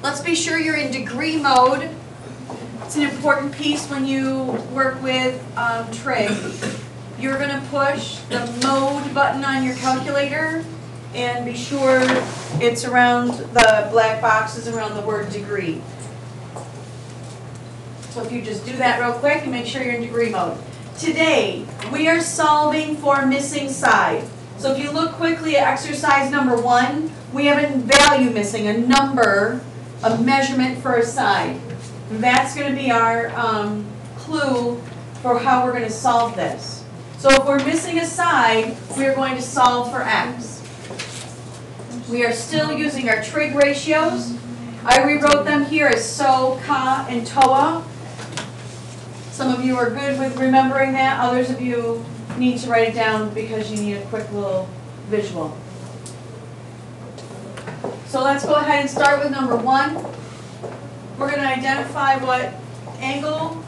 Let's be sure you're in degree mode. It's an important piece when you work with Trig. You're going to push the mode button on your calculator and be sure it's around the black boxes around the word degree. So if you just do that real quick and make sure you're in degree mode. Today, we are solving for missing side. So if you look quickly at exercise number 1, we have a value missing, a number, a measurement for a side. That's going to be our clue for how we're going to solve this. So if we're missing a side, we are going to solve for x. We are still using our trig ratios. I rewrote them here as so, ka, and toa. Some of you are good with remembering that. Others of you need to write it down because you need a quick little visual. So let's go ahead and start with number 1. We're going to identify what angle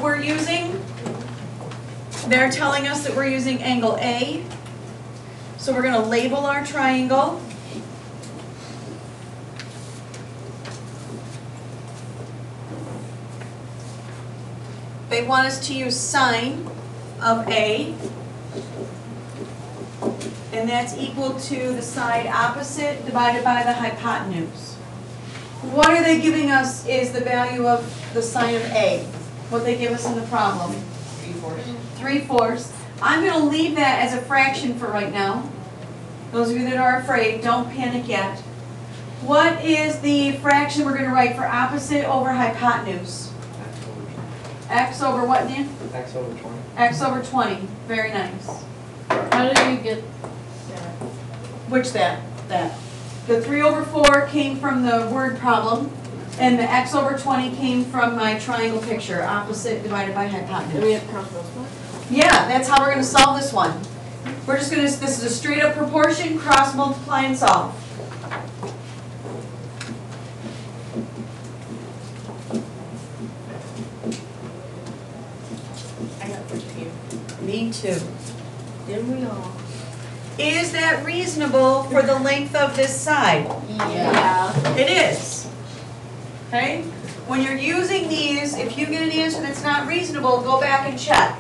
we're using. They're telling us that we're using angle A. So we're going to label our triangle. They want us to use sine of A. And that's equal to the side opposite divided by the hypotenuse. What are they giving us is the value of the sine of A. What they give us in the problem. 3/4. 3/4. I'm going to leave that as a fraction for right now. Those of you that are afraid, don't panic yet. What is the fraction we're going to write for opposite over hypotenuse? X over what, Dan? X over 20. X over 20. Very nice. How did you get that? Which that? That. The 3/4 came from the word problem, and the x over 20 came from my triangle picture, opposite divided by Do we hypotenuse. have cross both ones? Yeah, that's how we're going to solve this one. We're just going to, this is a straight up proportion, cross multiply and solve. I got 15. Me too. Didn't we all? Is that reasonable for the length of this side? Yeah. It is. Okay? When you're using these, if you get an answer that's not reasonable, go back and check.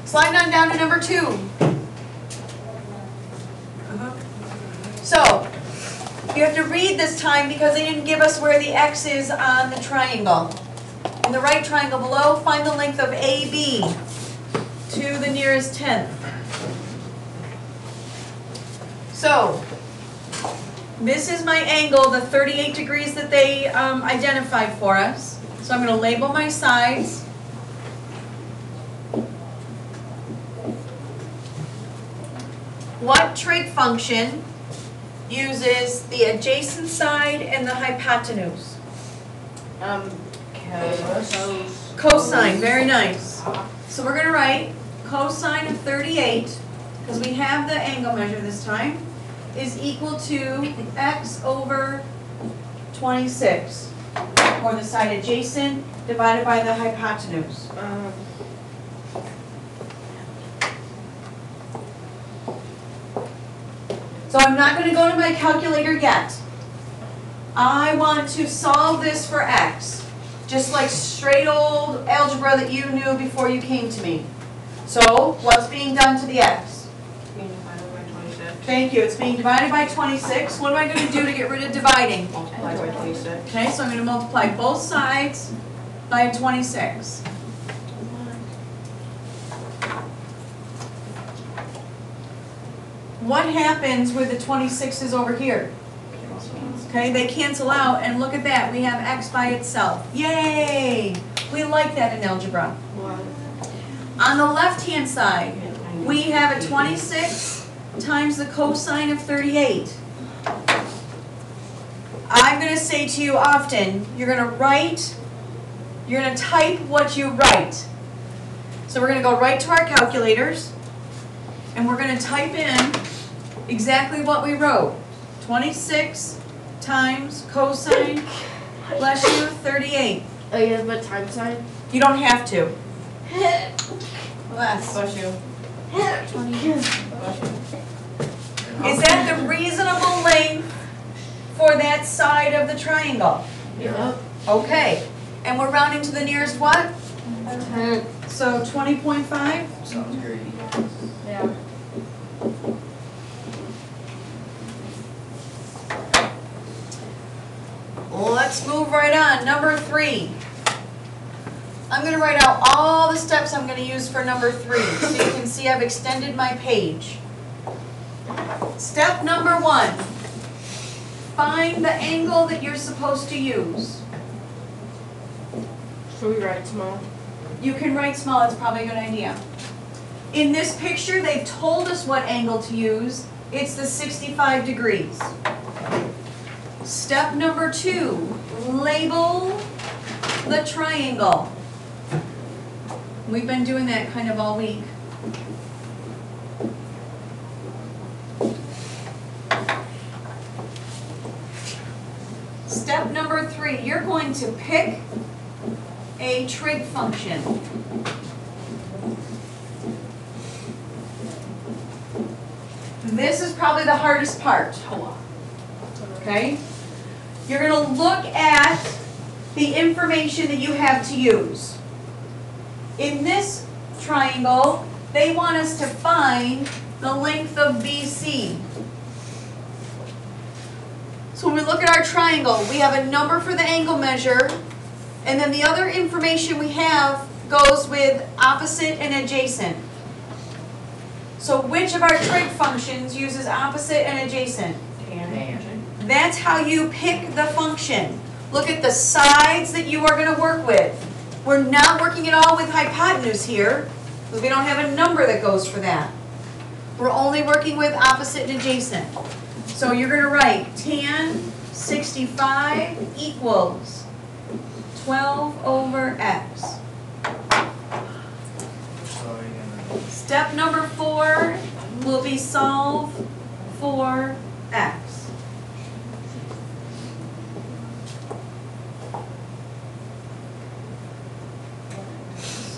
Slide on down to number 2. So, you have to read this time because they didn't give us where the x is on the triangle. In the right triangle below, find the length of AB to the nearest tenth. So, this is my angle, the 38 degrees that they identified for us. So I'm going to label my sides. What trig function uses the adjacent side and the hypotenuse? Cosine, very nice. So we're going to write cosine of 38, because we have the angle measure this time, is equal to x over 26, or the side adjacent divided by the hypotenuse. So I'm not going to go to my calculator yet. I want to solve this for x, just like straight old algebra that you knew before you came to me. So what's being done to the x? Being divided by 26. Thank you. It's being divided by 26. What am I going to do to get rid of dividing? Multiply by 26. Okay, so I'm going to multiply both sides by 26. What happens with the 26's over here? Okay, they cancel out, and look at that. We have x by itself. Yay! We like that in algebra. On the left-hand side, we have a 26 times the cosine of 38. I'm going to say to you often, you're going to type what you write. So we're going to go right to our calculators, and we're going to type in exactly what we wrote. 26 times cosine, bless you, 38. Oh, you have a time sign? You don't have to. Bless. Bless you. Bless you. Is that the reasonable length for that side of the triangle? Yep. Okay. And we're rounding to the nearest what? 10. So 20.5? Sounds great. Yeah. Let's move right on. Number 3. I'm going to write out all the steps I'm going to use for number 3 so you can see I've extended my page. Step number 1. Find the angle that you're supposed to use. Should we write small? You can write small, it's probably a good idea. In this picture, they've told us what angle to use. It's the 65 degrees. Step number 2, label the triangle. We've been doing that kind of all week. Step number 3, you're going to pick a trig function. This is probably the hardest part. Okay? You're going to look at the information that you have to use. In this triangle, they want us to find the length of BC. So when we look at our triangle, we have a number for the angle measure, and then the other information we have goes with opposite and adjacent. So which of our trig functions uses opposite and adjacent? That's how you pick the function. Look at the sides that you are going to work with. We're not working at all with hypotenuse here, because we don't have a number that goes for that. We're only working with opposite and adjacent. So you're going to write tan 65 equals 12 over x. Step number 4 will be solve for x.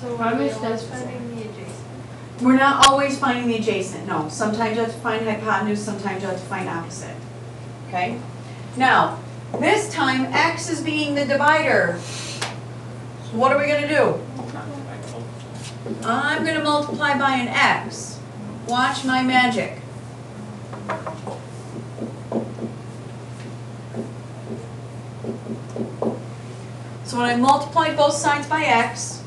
So how many steps finding the adjacent? We're not always finding the adjacent, no. Sometimes you have to find hypotenuse, sometimes you have to find opposite. Okay? Now, this time x is being the divider. So what are we going to do? I'm going to multiply by an x. Watch my magic. So when I multiplied both sides by x,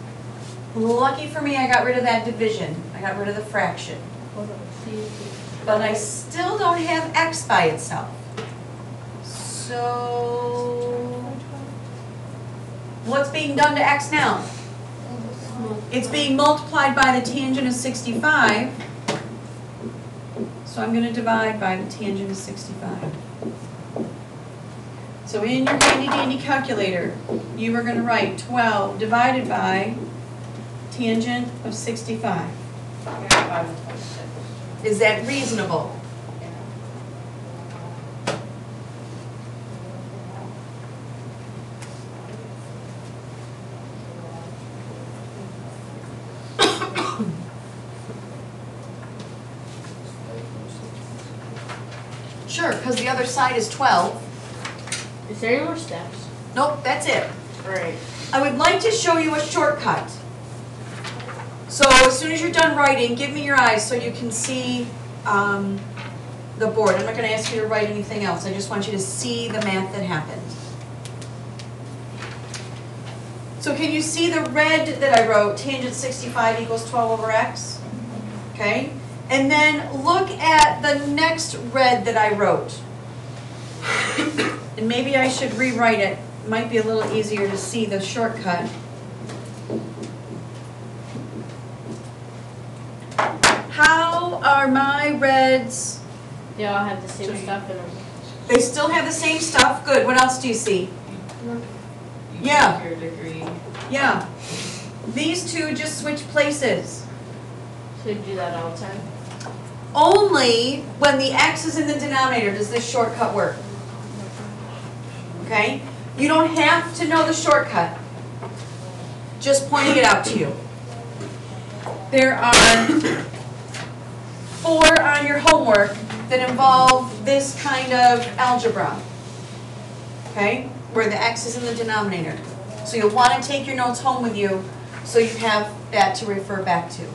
lucky for me, I got rid of that division. I got rid of the fraction. But I still don't have x by itself. So, what's being done to x now? It's being multiplied by the tangent of 65. So I'm going to divide by the tangent of 65. So in your handy dandy calculator, you are going to write 12 divided by tangent of 65. Is that reasonable? Sure, because the other side is 12. Is there any more steps? Nope, that's it. Right. I would like to show you a shortcut. So as soon as you're done writing, give me your eyes so you can see the board. I'm not going to ask you to write anything else. I just want you to see the math that happened. So can you see the red that I wrote? Tangent 65 equals 12 over x. Okay? And then look at the next red that I wrote. And maybe I should rewrite it. It might be a little easier to see the shortcut. How are my reds? They all have the same stuff in them. They still have the same stuff? Good. What else do you see? Yeah. Your degree. Yeah. These two just switch places. So you do that all the time? Only when the x is in the denominator does this shortcut work. Okay? You don't have to know the shortcut. Just pointing it out to you. There are 4 on your homework that involve this kind of algebra. Okay? Where the x is in the denominator. So you'll want to take your notes home with you so you have that to refer back to.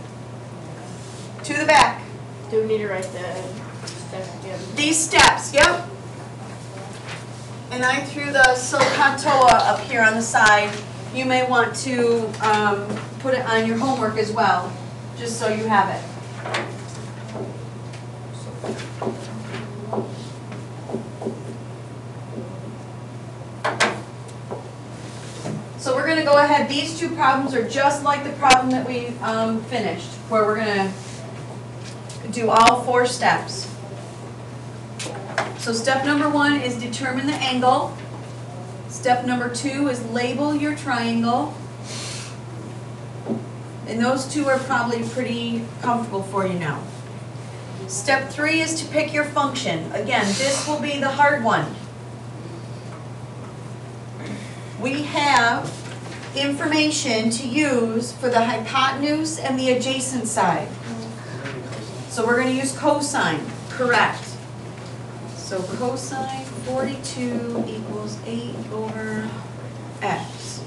To the back. Do we need to write the steps again? These steps, yep. And I threw the silicon toa up here on the side. You may want to put it on your homework as well, just so you have it. So we're going to go ahead. These 2 problems are just like the problem that we finished, where we're going to do all 4 steps. So step number 1 is determine the angle. Step number 2 is label your triangle. And those 2 are probably pretty comfortable for you now. Step 3 is to pick your function. Again, this will be the hard one. We have information to use for the hypotenuse and the adjacent side. So we're going to use cosine. Correct. So cosine 42 equals 8 over x.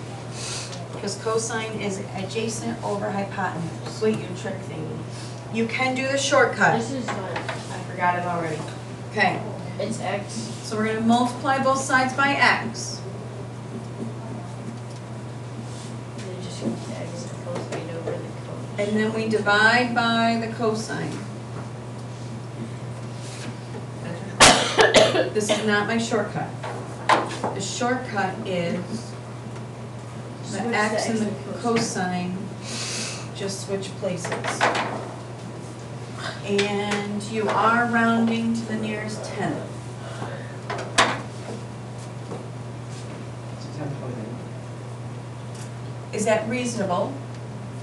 Because cosine is adjacent over hypotenuse. Wait, your trick thingy. You can do the shortcut. This is what I forgot it already. Okay. It's x. So we're going to multiply both sides by x. And then just use x cosine over the cosine. And then we divide by the cosine. This is not my shortcut. The shortcut is the Switch x and the cosine. cosine just switch places. And you are rounding to the nearest tenth. Is that reasonable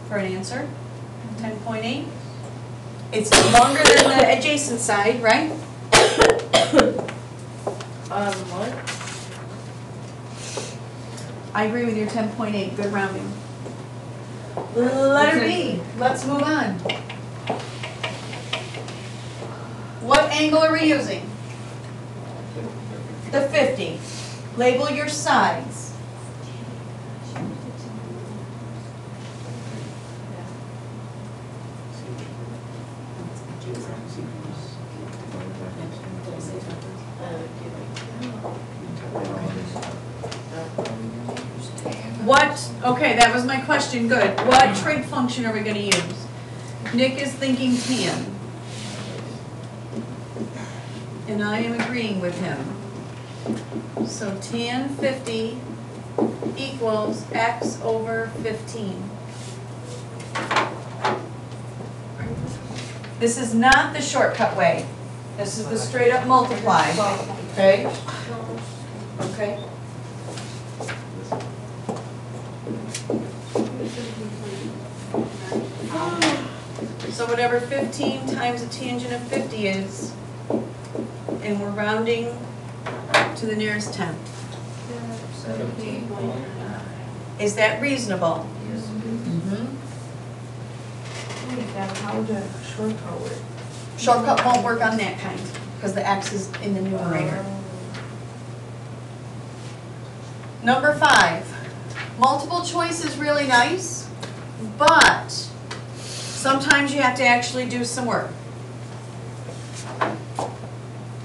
for an answer? 10.8? It's longer than the adjacent side, right? What? I agree with your 10.8, good rounding. Letter B, let's move on. What angle are we using? The 50. Label your sides. What, okay, that was my question, good. What trig function are we going to use? Nick is thinking tan. And I am agreeing with him. So tan 50 equals x over 15. This is not the shortcut way. This is the straight up multiply. Okay? Okay. So whatever 15 times the tangent of 50 is, and we're rounding to the nearest tenth. 17.9. Is that reasonable? How would a shortcut work? Shortcut won't work on that kind, because the x is in the numerator. Number 5. Multiple choice is really nice, but sometimes you have to actually do some work.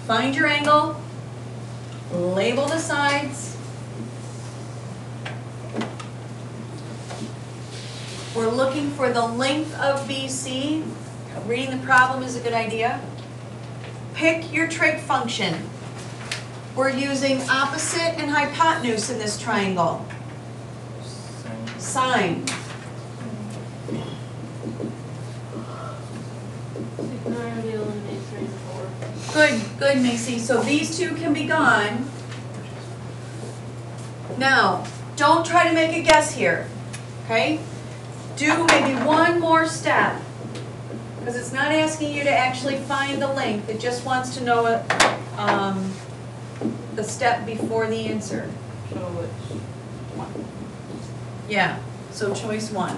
Find your angle, label the sides. We're looking for the length of BC. Reading the problem is a good idea. Pick your trig function. We're using opposite and hypotenuse in this triangle. Sine. Good, Macy. So these 2 can be gone. Now, don't try to make a guess here, okay? Do maybe one more step. Because it's not asking you to actually find the length, it just wants to know the step before the answer. So it's 1. Yeah, so choice 1.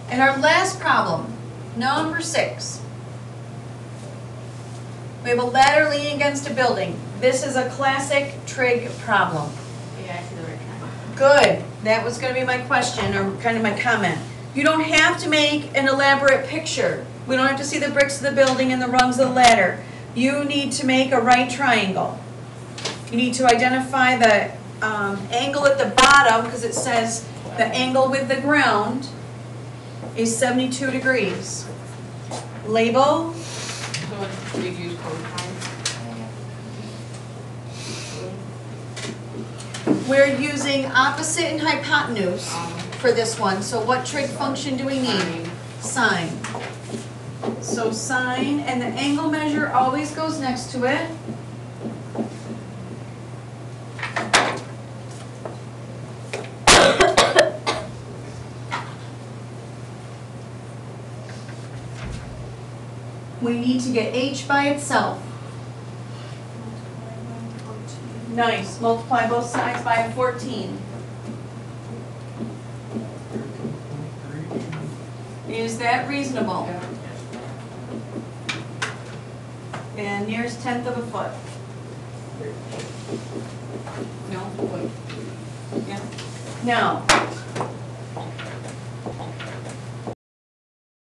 And our last problem, number 6. We have a ladder leaning against a building. This is a classic trig problem. Yeah, I see the right triangle. Good. That was going to be my question, or kind of my comment. You don't have to make an elaborate picture. We don't have to see the bricks of the building and the rungs of the ladder. You need to make a right triangle. You need to identify the angle at the bottom, because it says the angle with the ground is 72 degrees. Label. So it's we use code time. We're using opposite and hypotenuse for this one. So what trig function do we need? Sine. So sine, and the angle measure always goes next to it. We need to get h by itself. Nice. Multiply both sides by 14. Is that reasonable? And nearest 1/10 of a foot. No, wait. Yeah. Now,